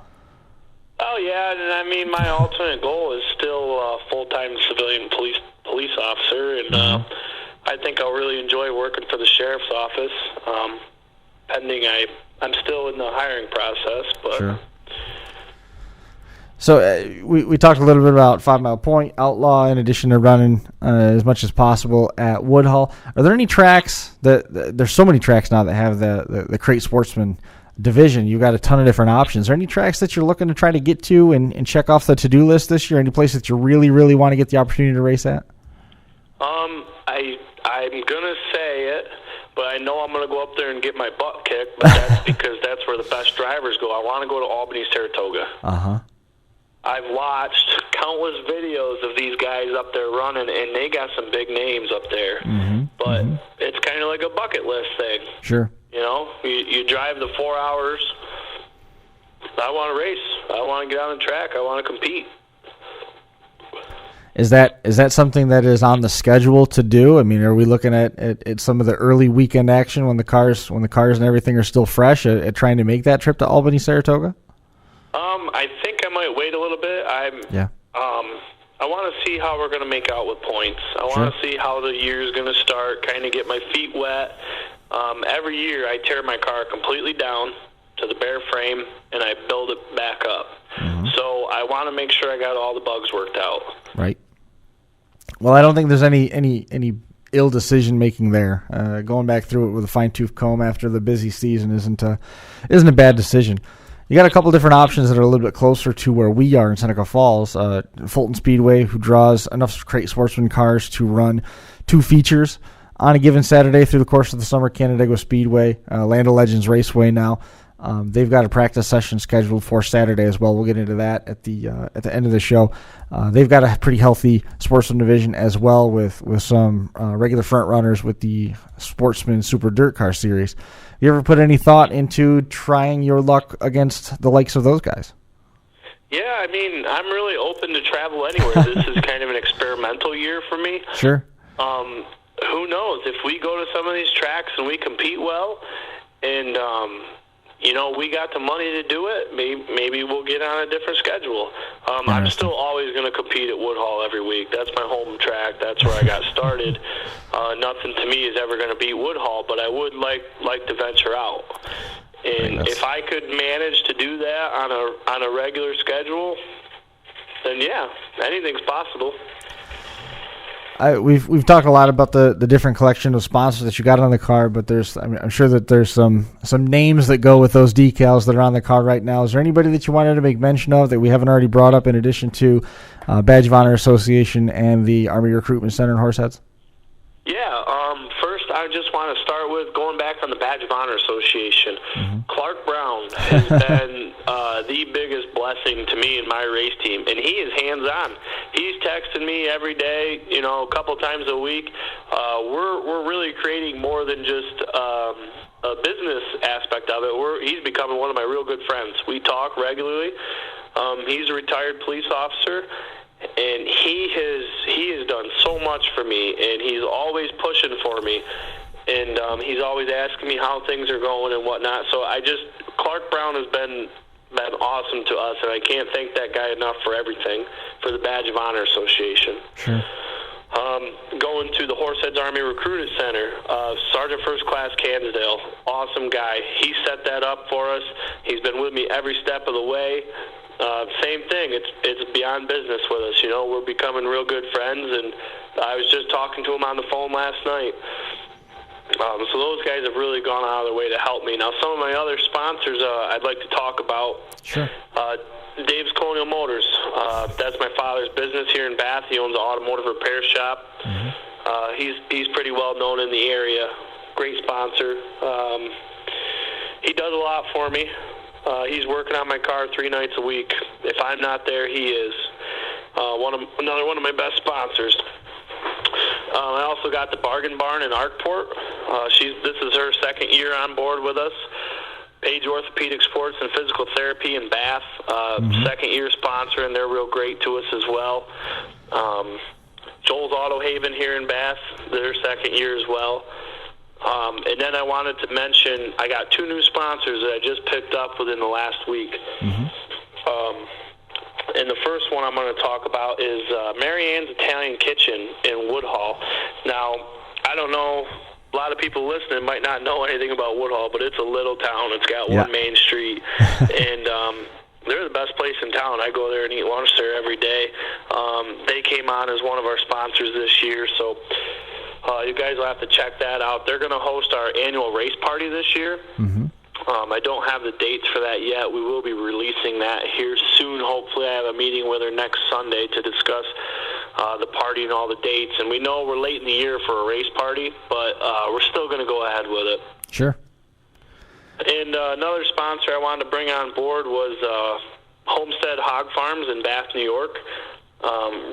Oh, yeah, and I mean, my ultimate goal is still a full-time civilian police officer, and I think I'll really enjoy working for the sheriff's office, pending I'm still in the hiring process. But Sure. So we talked a little bit about 5 Mile Point, Outlaw, in addition to running as much as possible at Woodhull. Are there any tracks there's so many tracks now that have the Crate Sportsman division? You've got a ton of different options. Are there any tracks that you're looking to try to get to and check off the to-do list this year? Any place that you really, really want to get the opportunity to race at? I'm going to say it, but I know I'm going to go up there and get my butt kicked, but that's because that's where the best drivers go. I want to go to Albany, Saratoga. Uh-huh. I've watched countless videos of these guys up there running, and they got some big names up there. But it's kind of like a bucket list thing. Sure. You know, you drive the 4 hours. I want to race. I want to get on the track. I want to compete. Is that something that is on the schedule to do? I mean, are we looking at some of the early weekend action when the cars and everything are still fresh at trying to make that trip to Albany, Saratoga? I think I might wait a little bit. I want to see how we're going to make out with points. I want to see how the year is going to start, kind of get my feet wet. Every year I tear my car completely down to the bare frame, and I build it back up. So I want to make sure I got all the bugs worked out. Right. Well, I don't think there's any ill decision making there. Going back through it with a fine-tooth comb after the busy season isn't a bad decision. You got a couple different options that are a little bit closer to where we are in Seneca Falls. Fulton Speedway, who draws enough Crate Sportsman cars to run 2 features on a given Saturday through the course of the summer. Canandaigua Speedway, Land of Legends Raceway now. They've got a practice session scheduled for Saturday as well. We'll get into that at the end of the show. They've got a pretty healthy sportsman division as well with some regular front runners with the Sportsman Super Dirt Car Series. You ever put any thought into trying your luck against the likes of those guys? Yeah, I mean, I'm really open to travel anywhere. This is kind of an experimental year for me. Sure. Who knows? If we go to some of these tracks and we compete well and we got the money to do it, maybe we'll get on a different schedule. I'm still always going to compete at Woodhull every week. That's my home track. That's where I got started. Nothing to me is ever going to beat Woodhull, but I would like to venture out. And if I could manage to do that on a regular schedule, then yeah, anything's possible. We've talked a lot about the different collection of sponsors that you got on the car, but I'm sure that there's some names that go with those decals that are on the car right now. Is there anybody that you wanted to make mention of that we haven't already brought up in addition to Badge of Honor Association and the Army Recruitment Center in Horseheads? Yeah, first I just want to start with going back on the Badge of Honor Association. Clark Brown has been the biggest blessing to me and my race team, and he is hands-on. He's texting me every day, a couple times a week. We're really creating more than just a business aspect of it. He's becoming one of my real good friends. We talk regularly. He's a retired police officer. And he has done so much for me, and he's always pushing for me, and he's always asking me how things are going and whatnot. So Clark Brown has been awesome to us, and I can't thank that guy enough for everything, for the Badge of Honor Association. Sure. Going to the Horseheads Army Recruitment Center, Sergeant First Class Cansdale, awesome guy. He set that up for us. He's been with me every step of the way. Same thing. It's beyond business with us. We're becoming real good friends, and I was just talking to him on the phone last night. So those guys have really gone out of their way to help me. Now, some of my other sponsors I'd like to talk about. Sure. Dave's Colonial Motors. That's my father's business here in Bath. He owns an automotive repair shop. He's pretty well known in the area. Great sponsor. He does a lot for me. He's working on my car 3 nights a week. If I'm not there, he is. Another one of my best sponsors. I also got the Bargain Barn in Arkport. This is her second year on board with us. Page Orthopedic Sports and Physical Therapy in Bath, second year sponsor, and they're real great to us as well. Joel's Auto Haven here in Bath, their second year as well. And then I wanted to mention I got 2 new sponsors that I just picked up within the last week. And the first one I'm going to talk about is Mary Ann's Italian Kitchen in Woodhull. Now, I don't know, a lot of people listening might not know anything about Woodhull, but it's a little town. It's got one main street, and they're the best place in town. I go there and eat lunch there every day. They came on as one of our sponsors this year, so you guys will have to check that out. They're going to host our annual race party this year. Mm-hmm. I don't have the dates for that yet. We will be releasing that here soon. Hopefully I have a meeting with her next Sunday to discuss the party and all the dates. And we know we're late in the year for a race party, but we're still going to go ahead with it. Sure. And another sponsor I wanted to bring on board was Homestead Hog Farms in Bath, New York.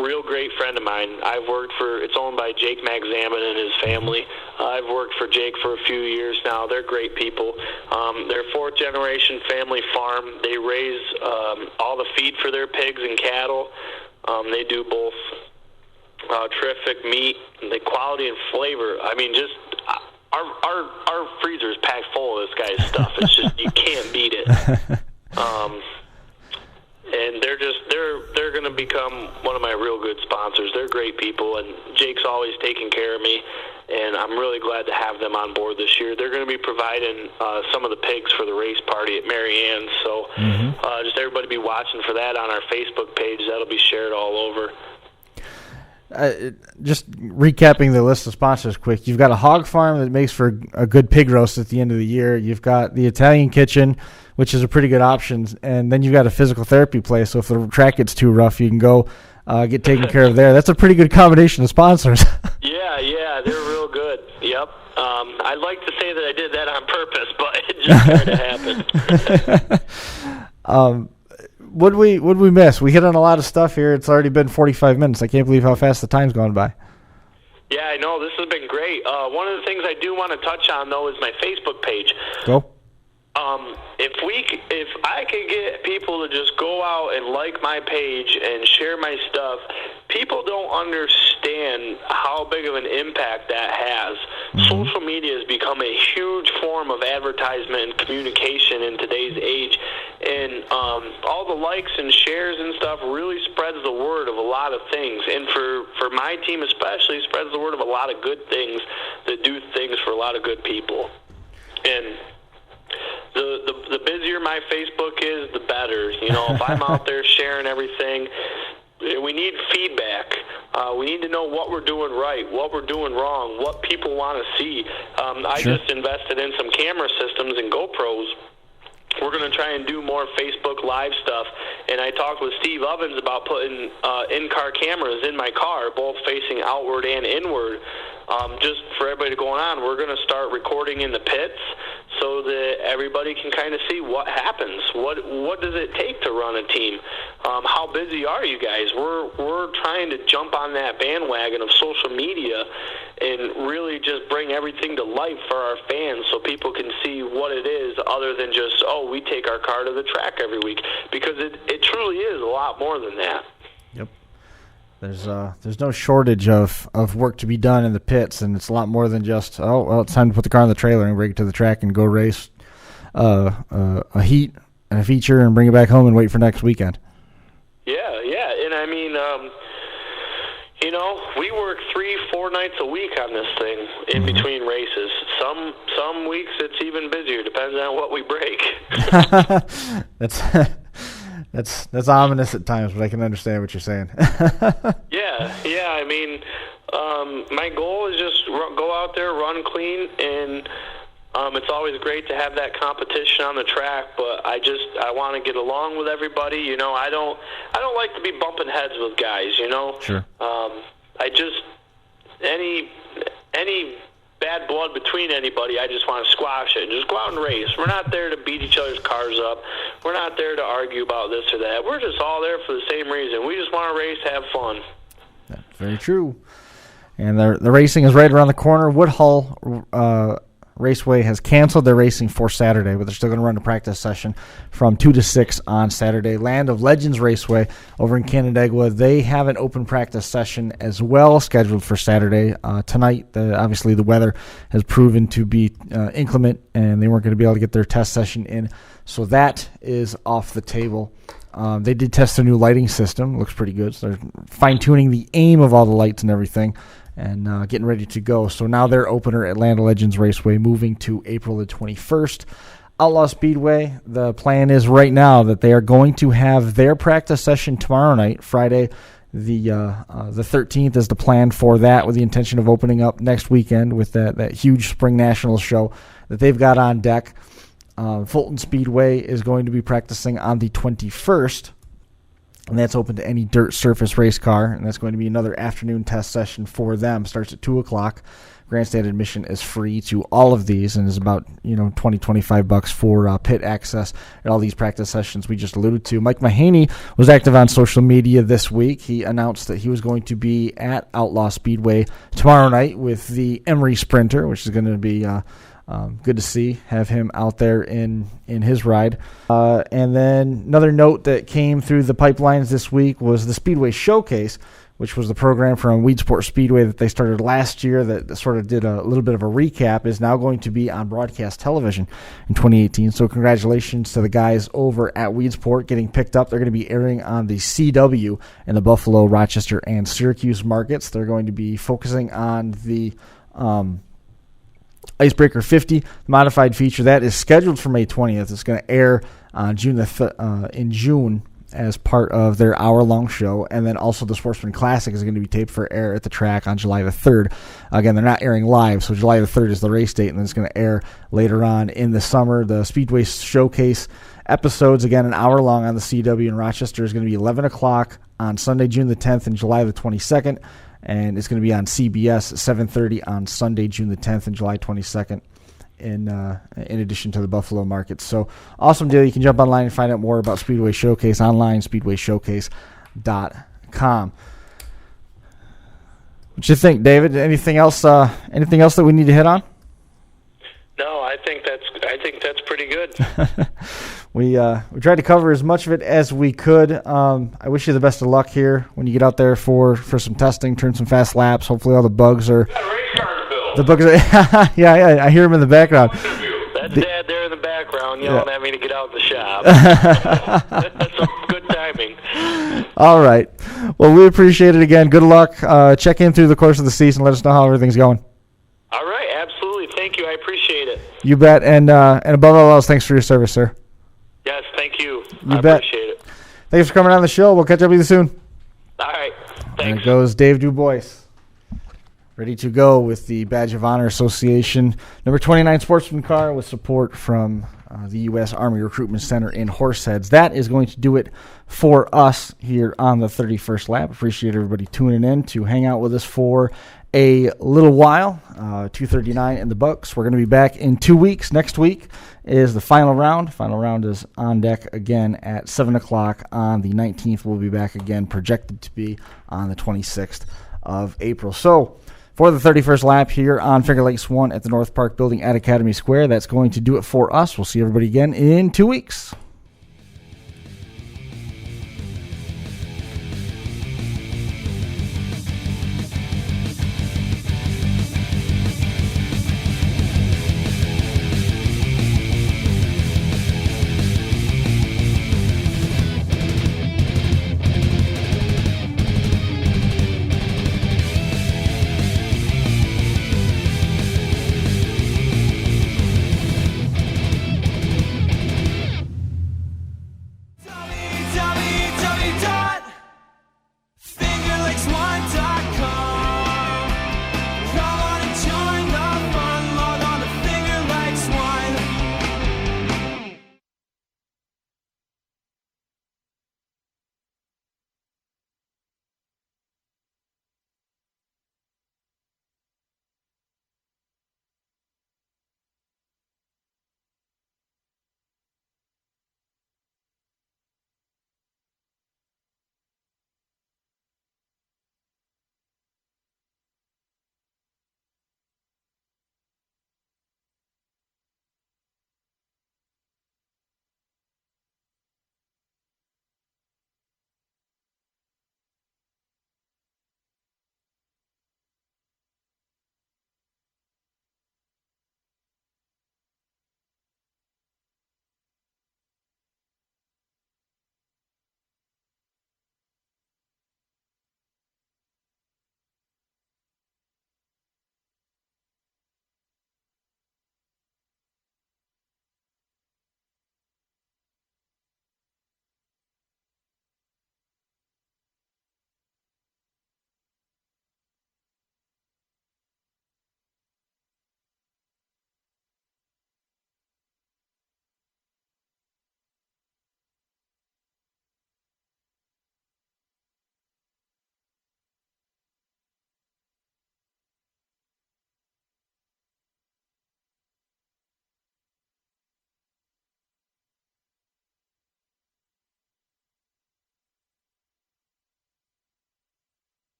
Real great friend of mine. It's owned by Jake Magzamin and his family. I've worked for Jake for a few years now. They're great people. They're fourth generation family farm. They raise all the feed for their pigs and cattle. They do both terrific meat, the quality and flavor. I mean, just our freezer is packed full of this guy's stuff. It's just, you can't beat it. And they're going to become one of my real good sponsors. They're great people, and Jake's always taking care of me, and I'm really glad to have them on board this year. They're going to be providing some of the pigs for the race party at Mary Ann's, so just everybody be watching for that on our Facebook page. That'll be shared all over. Just recapping the list of sponsors quick. You've got a hog farm that makes for a good pig roast at the end of the year. You've got the Italian Kitchen, which is a pretty good option. And then you've got a physical therapy place. So if the track gets too rough, you can go get taken care of there. That's a pretty good combination of sponsors. Yeah, they're real good. Yep. I'd like to say that I did that on purpose, but it just kind of happened. What'd we miss? We hit on a lot of stuff here. It's already been 45 minutes. I can't believe how fast the time's gone by. Yeah, I know. This has been great. One of the things I do want to touch on, though, is my Facebook page. Go. If I could get people to just go out and like my page and share my stuff, people don't understand how big of an impact that has. Mm-hmm. Social media has become a huge form of advertisement and communication in today's age, and all the likes and shares and stuff really spreads the word of a lot of things. And for my team especially, spreads the word of a lot of good things that do things for a lot of good people. And the busier my Facebook is, the better. You know, if I'm out there sharing everything, we need feedback. We need to know what we're doing right, what we're doing wrong, what people want to see. I just invested in some camera systems and GoPros. We're going to try and do more Facebook Live stuff. And I talked with Steve Ovens about putting in-car cameras in my car, both facing outward and inward. Just for everybody to go on, we're going to start recording in the pits so that everybody can kind of see what happens. What does it take to run a team? How busy are you guys? We're trying to jump on that bandwagon of social media and really just bring everything to life for our fans so people can see what it is other than just, we take our car to the track every week, because it truly is a lot more than that. Yep. There's no shortage of work to be done in the pits, and it's a lot more than just, it's time to put the car on the trailer and bring it to the track and go race a heat and a feature and bring it back home and wait for next weekend. Yeah, and I mean, we work 3-4 nights a week on this thing in between races. Some weeks it's even busier, depends on what we break. That's ominous at times, but I can understand what you're saying. Yeah. I mean, my goal is just go out there, run clean, and it's always great to have that competition on the track. But I want to get along with everybody. You know, I don't like to be bumping heads with guys. You know, sure. Any bad blood between anybody, I just want to squash it and just go out and race. We're not there to beat each other's cars up. We're not there to argue about this or that. We're just all there for the same reason. We just want to race, have fun. That's very true. And the racing is right around the corner. Woodhull Raceway has canceled their racing for Saturday, but they're still going to run a practice session from 2 to 6 on Saturday. Land of Legends Raceway over in Canandaigua, they have an open practice session as well scheduled for Saturday. Tonight, obviously the weather has proven to be inclement, and they weren't going to be able to get their test session in, so that is off the table. They did test their new lighting system. Looks pretty good. So they're fine-tuning the aim of all the lights and everything and getting ready to go. So now their opener at Land of Legends Raceway moving to April the 21st. Outlaw Speedway, the plan is right now that they are going to have their practice session tomorrow night, Friday. The 13th is the plan for that, with the intention of opening up next weekend with that huge Spring Nationals show that they've got on deck. Fulton Speedway is going to be practicing on the 21st, and that's open to any dirt surface race car, and that's going to be another afternoon test session for them. Starts at 2 o'clock. Grandstand admission is free to all of these and is about $20-25 for pit access at all these practice sessions we just alluded to. Mike Mahaney was active on social media this week. He announced that he was going to be at Outlaw Speedway tomorrow night with the Emery Sprinter, which is going to be good to see, have him out there in his ride. And then another note that came through the pipelines this week was the Speedway Showcase, which was the program from Weedsport Speedway that they started last year that sort of did a little bit of a recap, is now going to be on broadcast television in 2018. So congratulations to the guys over at Weedsport getting picked up. They're going to be airing on the CW in the Buffalo, Rochester, and Syracuse markets. They're going to be focusing on the Icebreaker 50, the modified feature. That is scheduled for May 20th. It's going to air on in June as part of their hour-long show, and then also the Sportsman Classic is going to be taped for air at the track on July the 3rd. Again, they're not airing live, so July the 3rd is the race date, and then it's going to air later on in the summer. The Speedway Showcase episodes, again, an hour-long on the CW in Rochester, is going to be 11 o'clock on Sunday, June the 10th, and July the 22nd, and it's going to be on CBS at 7:30 on Sunday, June the 10th, and July 22nd. In addition to the Buffalo market. So awesome deal. You can jump online and find out more about Speedway Showcase online, speedwayshowcase.com. What you think, David? Anything else that we need to hit on? No, I think that's pretty good. We tried to cover as much of it as we could. I wish you the best of luck here when you get out there for some testing, turn some fast laps. Hopefully all the bugs are... The bugs are, yeah, I hear him in the background. That's Dad there in the background yelling at me to get out of the shop. That's some good timing. All right. Well, we appreciate it again. Good luck. Check in through the course of the season. Let us know how everything's going. All right, absolutely. Thank you. I appreciate it. You bet. And above all else, thanks for your service, sir. Yes, thank you. You I bet. appreciate it. Thanks for coming on the show. We'll catch up with you soon. All right. There Thanks. goes Dave DuBois. Ready to go with the Badge of Honor Association number 29 sportsman car with support from the U.S. Army Recruitment Center in Horseheads. That is going to do it for us here on the 31st lap. Appreciate everybody tuning in to hang out with us for a little while. 2:39 in the books. We're going to be back in 2 weeks. Next week is the final round. Final round is on deck again at 7 o'clock on the 19th. We'll be back again, projected to be on the 26th of April. So, for the 31st lap here on Finger Lakes 1 at the North Park Building at Academy Square, that's going to do it for us. We'll see everybody again in 2 weeks.